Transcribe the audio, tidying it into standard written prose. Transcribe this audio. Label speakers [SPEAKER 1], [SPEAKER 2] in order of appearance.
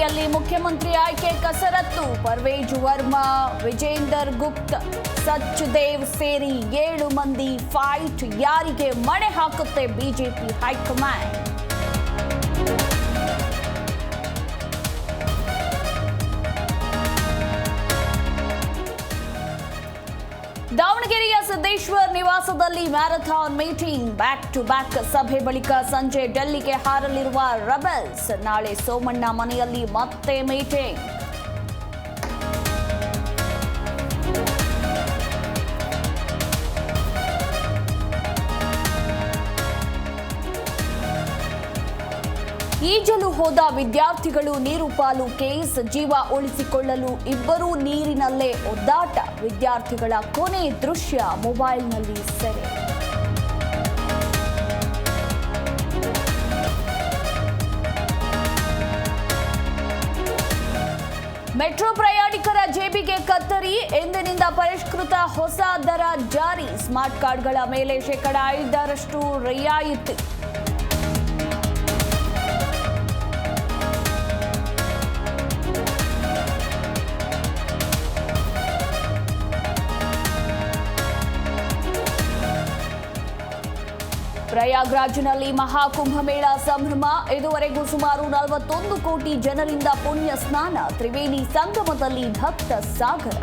[SPEAKER 1] ದಾವಣಗೆರೆಯಲ್ಲಿ ಮುಖ್ಯಮಂತ್ರಿ ಆಯ್ಕೆ ಕಸರತ್ತು. ಪರ್ವೇಜ್ ವರ್ಮಾ, ವಿಜೇಂದರ್ ಗುಪ್ತ್, ಸಚ್ದೇವ್ ಸೇರಿ 7 ಮಂದಿ ಫೈಟ್. ಯಾರಿಗೆ ಮಣೆ ಹಾಕುತ್ತೆ ಬಿಜೆಪಿ ಹೈಕಮಾಂಡ್? ದಾವಣಗೆರೆಯ ಸಿದ್ದೇಶ್ವರ್ ನಿವಾಸದಲ್ಲಿ marathon meeting. Back to back ಸಭೆ ಬಳಿಕ ಸಂಜೆ ಡೆಲ್ಲಿಗೆ ಹಾರಲಿರುವ ರೆಬೆಲ್ಸ್. ನಾಳೆ ಸೋಮಣ್ಣ ಮನೆಯಲ್ಲಿ ಮತ್ತೆ ಮೀಟಿಂಗ್. ಈಜಲು ಹೋದ ವಿದ್ಯಾರ್ಥಿಗಳು ನೀರು ಪಾಲು ಕೇಸ್. ಜೀವ ಉಳಿಸಿಕೊಳ್ಳಲು ಇಬ್ಬರೂ ನೀರಿನಲ್ಲೇ ಒದ್ದಾಟ. ವಿದ್ಯಾರ್ಥಿಗಳ ಕೊನೆ ದೃಶ್ಯ ಮೊಬೈಲ್ನಲ್ಲಿ ಸೆರೆ. ಮೆಟ್ರೋ ಪ್ರಯಾಣಿಕರ ಜೇಬಿಗೆ ಕತ್ತರಿ. ಎಂದಿನಿಂದ ಪರಿಷ್ಕೃತ ಹೊಸ ದರ ಜಾರಿ. ಸ್ಮಾರ್ಟ್ ಕಾರ್ಡ್ಗಳ ಮೇಲೆ 5% ರಿಯಾಯಿತಿ. ಪ್ರಯಾಗ್ರಾಜ್ನಲ್ಲಿ ಮಹಾಕುಂಭಮೇಳ ಸಂಭ್ರಮ. ಇದುವರೆಗೂ ಸುಮಾರು 41 ಕೋಟಿ ಜನರಿಂದ ಪುಣ್ಯ ಸ್ನಾನ. ತ್ರಿವೇಣಿ ಸಂಗಮದಲ್ಲಿ ಭಕ್ತ ಸಾಗರ.